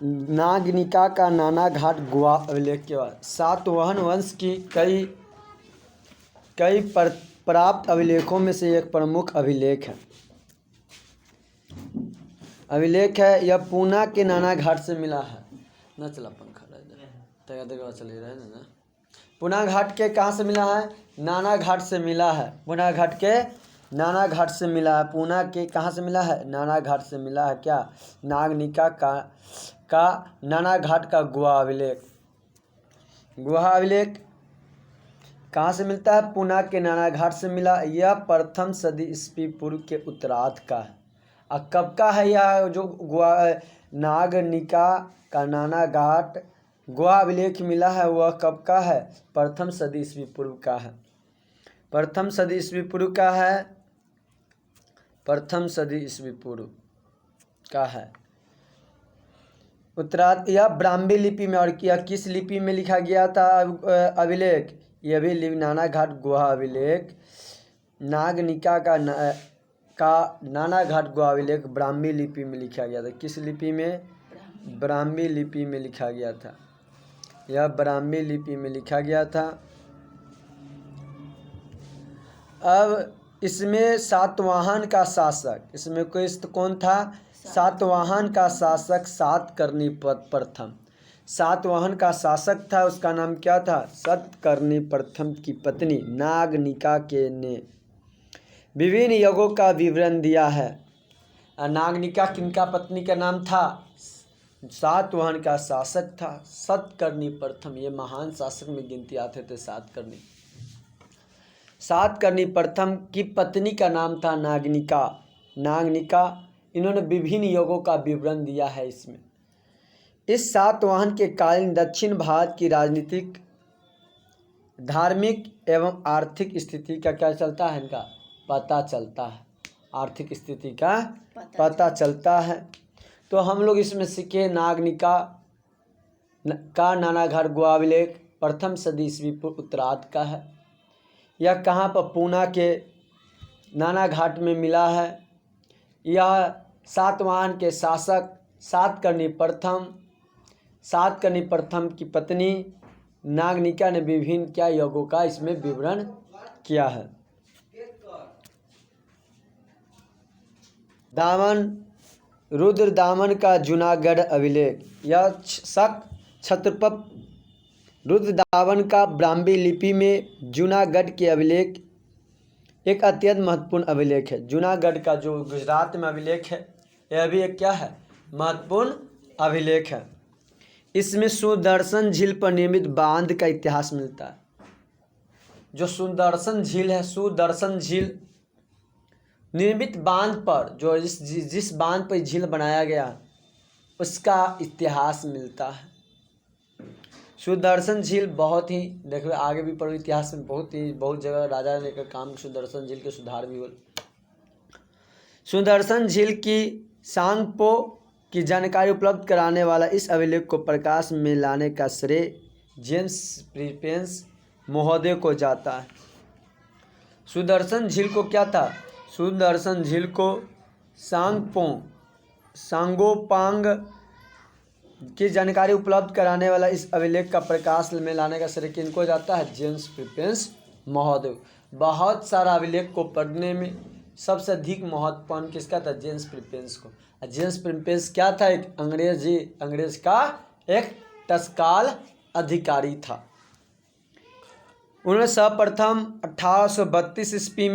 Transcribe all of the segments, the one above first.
नागनिका का नाना घाट गुहा अभिलेख के बाद सातवाहन वंश की कई प्राप्त अभिलेखों में से एक प्रमुख अभिलेख है यह पूना के नाना घाट से मिला है। न चला पंखा रह चले रहे ना। पूना घाट के कहाँ से मिला है? नाना घाट से मिला है। पूना घाट के नाना घाट से मिला है। पूना के कहाँ से मिला है? नाना घाट से मिला है। क्या? नागनिका का नाना घाट का गुहा अभिलेख कहाँ से मिलता है? पूना के नाना घाट से मिला। यह प्रथम सदी ईस्वी पूर्व के उत्तरार्ध का है। अब कब का है यह जो गुहा नागनिका का नाना घाट गुहा अभिलेख मिला है? वह कब का है? प्रथम सदी ईस्वी पूर्व का है। प्रथम सदी ईस्वी पूर्व का है। प्रथम सदी ईस्वी पूर्व का है। उत्तरार्ध यह ब्राह्मी लिपि में। और यह किस लिपि में लिखा गया था अभिलेख? यह भी नाना घाट गुहा अभिलेख नागनिका का नाना घाट गुहा अभिलेख ब्राह्मी लिपि में लिखा गया था। किस लिपि में? ब्राह्मी लिपि में लिखा गया था। यह ब्राह्मी लिपि में लिखा गया था। अब इसमें सातवाहन का शासक, इसमें कौन था? सातवाहन का शासक सातकर्णी प्रथम। सातवाहन का शासक था, उसका नाम क्या था? सातकर्णी प्रथम की पत्नी नागनिका के ने विभिन्न यज्ञों का विवरण दिया है। नागनिका किनका पत्नी का नाम था? सातवाहन का शासक था सातकर्णी प्रथम। ये महान शासक में गिनती आते थे सातकर्णी। सातकर्णी प्रथम की पत्नी का नाम था नागनिका। इन्होंने विभिन्न यज्ञों का विवरण दिया है इसमें। इस सातवाहन के कालीन दक्षिण भारत की राजनीतिक, धार्मिक एवं आर्थिक स्थिति का क्या चलता है? इनका पता चलता है। आर्थिक स्थिति का पता चलता है। तो हम लोग इसमें सीखे नागनिका का नाना घाट गुहा अभिलेख प्रथम सदी ईस्वी पूर्व उत्तरार्ध का है। यह कहाँ पर? पूना के नाना घाट में मिला है। यह सातवाहन के शासक सातकर्णी प्रथम की पत्नी नागनिका ने विभिन्न क्या यज्ञों का इसमें विवरण किया है। रुद्र दामन का जूनागढ़ अभिलेख। यह क्षत्रप रुद्र दामन का ब्राह्मी लिपि में जूनागढ़ के अभिलेख एक अत्यंत महत्वपूर्ण अभिलेख है। जूनागढ़ का जो गुजरात में अभिलेख है, यह भी एक क्या है? महत्वपूर्ण अभिलेख है। इसमें सुदर्शन झील पर निर्मित बांध का इतिहास मिलता है। जो सुदर्शन झील है, सुदर्शन झील निर्मित बांध पर, जो जिस बांध पर झील बनाया गया उसका इतिहास मिलता है। सुदर्शन झील बहुत ही, देखो आगे भी पढ़ो इतिहास में, बहुत जगह राजा ने का काम सुदर्शन झील के सुधार भी हो। सुदर्शन झील की सांगपो की जानकारी उपलब्ध कराने वाला इस अभिलेख को प्रकाश में लाने का श्रेय जेम्स प्रिपेंस महोदय को जाता है। सुदर्शन झील को क्या था? सुदर्शन झील को सांगोपांग की जानकारी उपलब्ध कराने वाला इस अभिलेख का प्रकाश में लाने का श्रेय किनको जाता है? जेम्स प्रिपेंस महोदय। बहुत सारा अभिलेख को पढ़ने में सबसे अधिक महत्वपूर्ण किसका था? जेम्स प्रिपेंस को। जेम्स प्रिपेंस क्या था? एक अंग्रेज का एक तत्काल अधिकारी था। उन्होंने सर्वप्रथम 1832 ईस्वी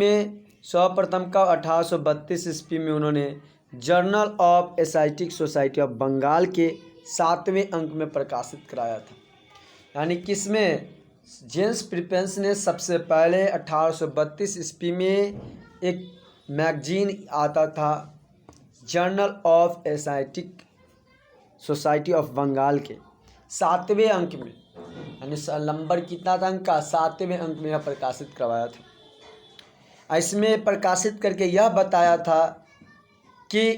में उन्होंने journal of Asiatic Society of Bengal के 7वें अंक में प्रकाशित कराया था। यानी किसमें? जेम्स प्रिपेंस ने सबसे पहले 1832 ईस्वी में एक मैगजीन आता था journal of Asiatic Society of Bengal के 7वें अंक में, यानी नंबर कितना था अंक का? 7वें अंक में यह प्रकाशित करवाया था। इसमें प्रकाशित करके यह बताया था कि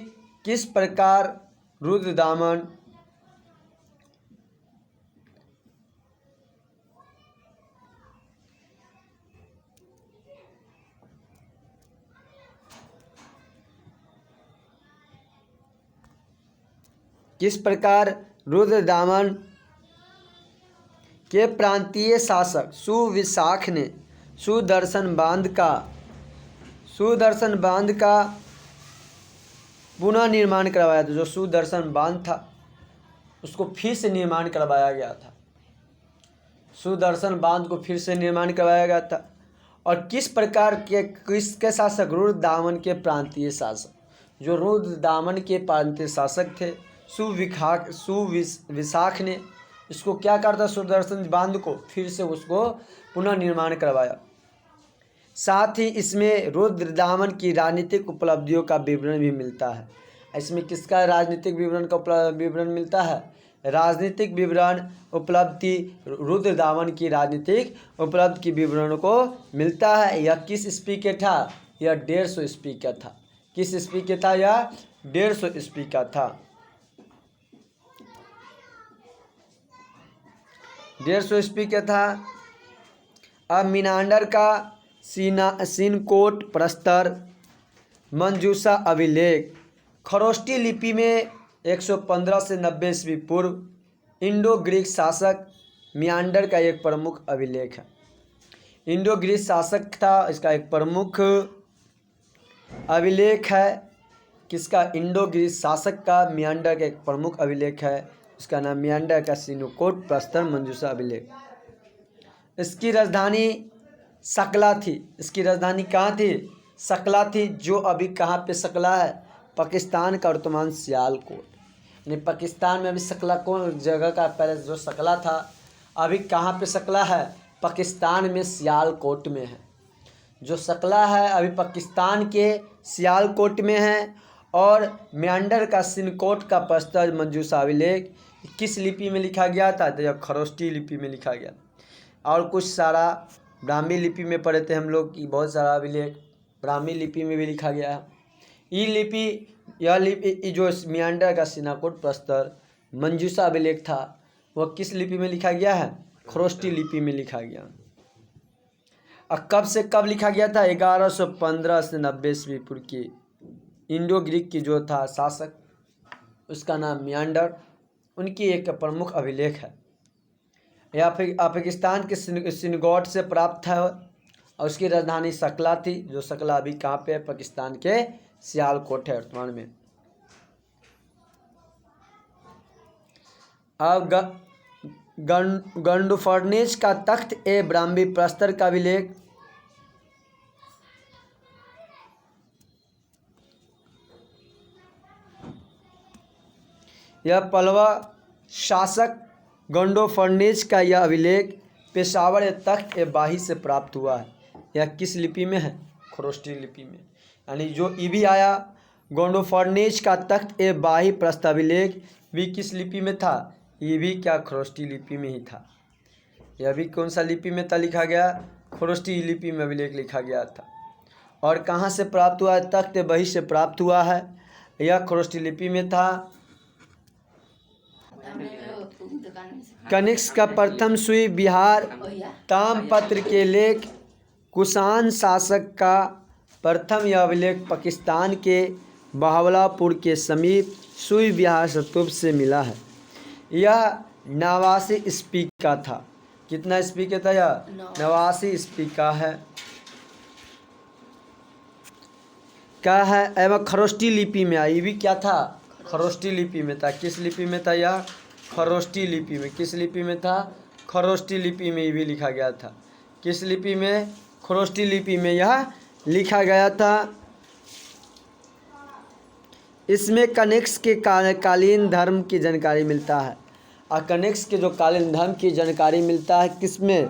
किस प्रकार रुद्र दामन किस प्रकार रुद्रदामन के प्रांतीय शासक सुविशाख ने सुदर्शन बांध का पुनः निर्माण करवाया था। जो सुदर्शन बांध था उसको फिर से निर्माण करवाया गया था। सुदर्शन बांध को फिर से निर्माण करवाया गया था। और किस प्रकार के किसके शासक? रुद्रदामन के प्रांतीय शासक। जो रुद्रदामन के प्रांतीय शासक थे सुविशाख ने इसको क्या करता? सुदर्शन बांध को फिर से उसको पुनः निर्माण करवाया। साथ ही इसमें रुद्रदामन की राजनीतिक उपलब्धियों का विवरण भी मिलता है। इसमें किसका राजनीतिक विवरण का विवरण मिलता है? राजनीतिक विवरण उपलब्धि रुद्रदामन की राजनीतिक उपलब्धि की विवरण को मिलता है। यह किस ईस्वी का था? यह 150 ईस्वी का था। किस ईस्वी का था? यह 150 ईस्वी का था। 150 ईस्वी का था। अब मीनांडर का सिनकोट प्रस्तर मंजूषा अभिलेख खरोष्टी लिपि में 115 से 90 ईस्वी पूर्व इंडो ग्रीक शासक मियांडर का एक प्रमुख अभिलेख है। इंडो ग्रीक शासक था, इसका एक प्रमुख अभिलेख है। किसका? इंडो ग्रीक शासक का मियांडर का एक प्रमुख अभिलेख है। इसका नाम मियांडर का सिनकोट प्रस्तर मंजूषा अभिलेख। इसकी राजधानी सकला थी। इसकी राजधानी कहाँ थी? सकला थी। जो अभी कहाँ पे सकला है? पाकिस्तान का वर्तमान सियालकोट। यानी पाकिस्तान में अभी सकला कौन जगह का? पहले जो सकला था अभी कहाँ पे सकला है? पाकिस्तान में सियालकोट में है। जो सकला है अभी पाकिस्तान के सियालकोट में है। और मियांडर का सिनकोट का प्रस्तर मंजूषा अभिलेख किस लिपि में लिखा गया था? तो यह खरोष्टी लिपि में लिखा गया। और कुछ सारा ब्राह्मी लिपि में पढ़े थे हम लोग कि बहुत सारा अभिलेख ब्राह्मी लिपि में भी लिखा गया है। यह लिपि जो मियांडर का सिनकोट प्रस्तर मंजूषा अभिलेख था वह किस लिपि में लिखा गया है? खरोष्टी लिपि में लिखा गया। और कब से कब लिखा गया था? 1115 से 90 ईस्वी पूर्व की इंडो ग्रीक की जो था शासक उसका नाम मियांडर, उनकी एक प्रमुख अभिलेख है। यह पाकिस्तान के सिनगोट से प्राप्त है और उसकी राजधानी सकला थी। जो सकला अभी कहाँ पे है? पाकिस्तान के सियालकोट है वर्तमान में। अब गंडुफर्निस का तख्त ए ब्राह्मी प्रस्तर का अभिलेख यह पलवा शासक गंडोफर्निस का यह अभिलेख पेशावर तख्त ए बाही से प्राप्त हुआ है। यह किस लिपि में है? खरोष्टी लिपि में। यानी जो भी आया गंडोफर्निस का तख्त ए बाही प्रस्ताविलेख भी किस लिपि में था? ये भी क्या? खरोष्टी लिपि में ही था। यह भी कौन सा लिपि में था लिखा गया? खरोष्टी लिपि में अभिलेख लिखा गया था। और कहाँ से प्राप्त हुआ है? तख्त ए बाही से प्राप्त हुआ है। यह खरोष्टी लिपि में था। कनिष्क का प्रथम सुई बिहार ताम्रपत्र के लेख कुषाण शासक का प्रथम यह अभिलेख पाकिस्तान के बहावलपुर के समीप सुई बिहार स्तूप से मिला है। यह 89 ईस्वी का था। कितना ईस्वी का था? यह 89 ईस्वी का है। क्या है? एवं खरोष्टी लिपि में आई भी क्या था? खरोष्टी लिपि में था। किस लिपि में था? यह खरोष्टी लिपि में। किस लिपि में था? खरोष्टी लिपि में भी लिखा गया था। किस लिपि में? खरोष्टी लिपि में यह लिखा गया था। इसमें कनिष्क के कालीन धर्म की जानकारी मिलता है। और कनिष्क के जो कालीन धर्म की जानकारी मिलता है किसमें?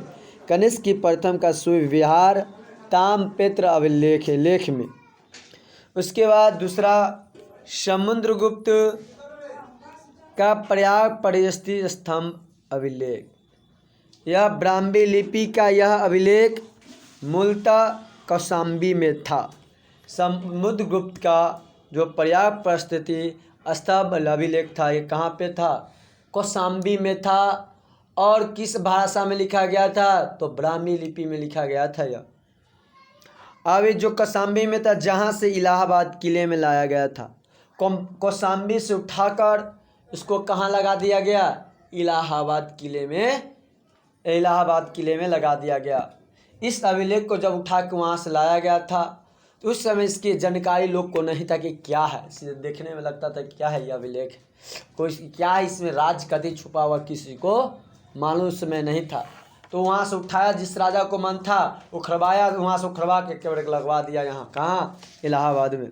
कनिष्क की प्रथम का सुई विहार ताम्रपत्र अभिलेख लेख में। उसके बाद दूसरा समुद्रगुप्त का प्रयाग परिस्थिति स्तंभ अभिलेख। यह ब्राह्मी लिपि का यह अभिलेख मूलतः कौशाम्बी में था। समुद्रगुप्त का जो प्रयाग परिस्थिति स्तंभ अभिलेख था ये कहाँ पे था? कौशाम्बी में था। और किस भाषा में लिखा गया था? तो ब्राह्मी लिपि में लिखा गया था यह। अब ये जो कौशाम्बी में था जहाँ से इलाहाबाद किले में लाया गया था। कौशाम्बी से उठाकर इसको कहाँ लगा दिया गया? इलाहाबाद किले में लगा दिया गया। इस अभिलेख को जब उठा के वहाँ से लाया गया था तो उस समय इसकी जानकारी लोग को नहीं था कि क्या है। इसे देखने में लगता था क्या है ये अभिलेख, कोई क्या है इसमें राज कभी छुपा हुआ, किसी को मालूम उस समय नहीं था। तो वहाँ से उठाया, जिस राजा को मन था उखड़वाया, वहाँ से उखड़वा के केवल लगवा दिया। यहाँ कहाँ? इलाहाबाद में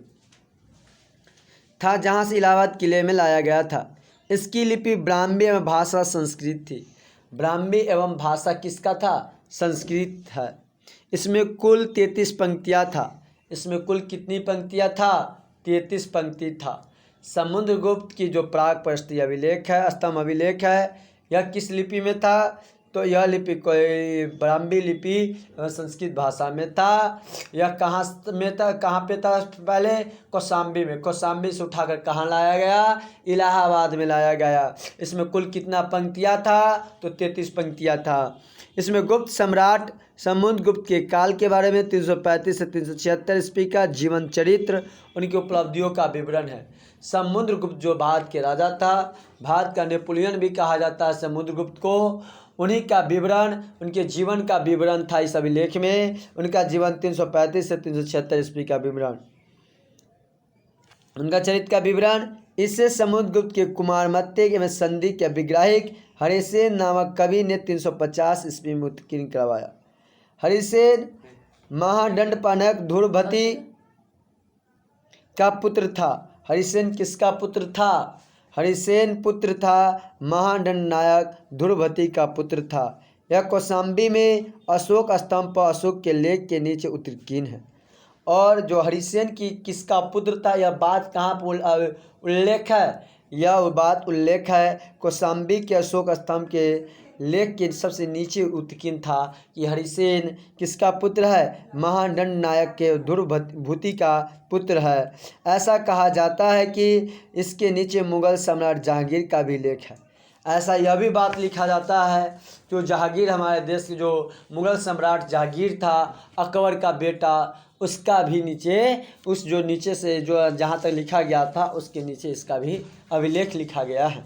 था, जहाँ से इलाहाबाद किले में लाया गया था। इसकी लिपि ब्राह्मी एवं भाषा संस्कृत थी। ब्राह्मी एवं भाषा किसका था? संस्कृत है। इसमें कुल 33 पंक्तियाँ था। इसमें कुल कितनी पंक्तियाँ था? 33 पंक्ति था। समुद्रगुप्त की जो प्राग प्रस्ती अभिलेख है, स्तंभ अभिलेख है, यह किस लिपि में था? तो यह लिपि कोई ब्राह्मी लिपि संस्कृत भाषा में था। यह कहाँ में था? कहाँ पे था पहले? कौशाम्बी में। कौशाम्बी से उठाकर कहाँ लाया गया? इलाहाबाद में लाया गया। इसमें कुल कितना पंक्तियाँ था? तो 33 पंक्तियाँ था। इसमें गुप्त सम्राट समुद्रगुप्त के काल के बारे में 335 से 376 ईस्वी का जीवन चरित्र, उनकी उपलब्धियों का विवरण है। समुद्रगुप्त जो भारत के राजा था, भारत का नेपोलियन भी कहा जाता है समुद्रगुप्त को, उन्हीं का विवरण, उनके जीवन का विवरण था इस अभिलेख में। उनका जीवन 335 से 376 ईस्वी का विवरण, उनका चरित्र का विवरण। इससे समुद्रगुप्त के कुमारमत्ते एवं संधि के विग्राहिक हरिसेन नामक कवि ने 350 ईस्वी में उत्कीर्ण करवाया। हरिसेन महादंडपाणक धुरभती का पुत्र था। हरिसेन किसका पुत्र था? हरिसेन पुत्र था महादंड नायक धुरभती का पुत्र था। यह कौशाम्बी में अशोक स्तंभ पर अशोक के लेख के नीचे उत्कीर्ण है। और जो हरिसेन की किसका पुत्र था, यह बात कहाँ पर उल्लेख है? यह बात उल्लेख है कौशाम्बी के अशोक स्तंभ के लेख के सबसे नीचे उत्कीर्ण था कि हरिसेन किसका पुत्र है? महादंड नायक के धुरभूति का पुत्र है। ऐसा कहा जाता है कि इसके नीचे मुगल सम्राट जहांगीर का भी लेख है। ऐसा यह भी बात लिखा जाता है जो जहांगीर, हमारे देश के जो मुगल सम्राट जहांगीर था, अकबर का बेटा, उसका भी नीचे, उस जो नीचे से जो जहाँ तक लिखा गया था उसके नीचे इसका भी अभिलेख लिखा गया है।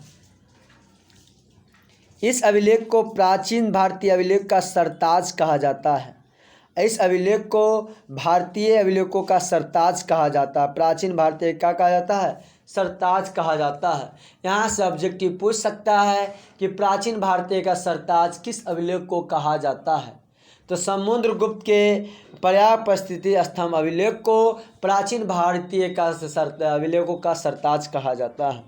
इस अभिलेख को प्राचीन भारतीय अभिलेख का सरताज कहा जाता है। इस अभिलेख को भारतीय अभिलेखों का सरताज कहा जाता है। प्राचीन भारतीय क्या कहा जाता है? सरताज कहा जाता है। यहाँ से ऑब्जेक्टिव पूछ सकता है कि प्राचीन भारतीय का सरताज किस अभिलेख को कहा जाता है? तो समुद्रगुप्त के प्रयाग परिस्थिति स्तंभ अभिलेख को प्राचीन भारतीय का अभिलेखों का सरताज कहा जाता है।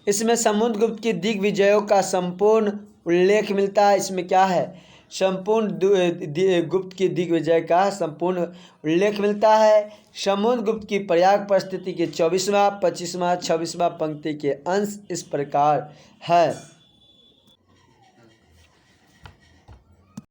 इसमें समुद्रगुप्त की दिग्विजयों का संपूर्ण उल्लेख मिलता है। इसमें क्या है? संपूर्ण गुप्त की दिग्विजय का संपूर्ण उल्लेख मिलता है। समुद्रगुप्त की प्रयाग परिस्थिति के 24वां, 25वां, 26वां पंक्ति के अंश इस प्रकार है।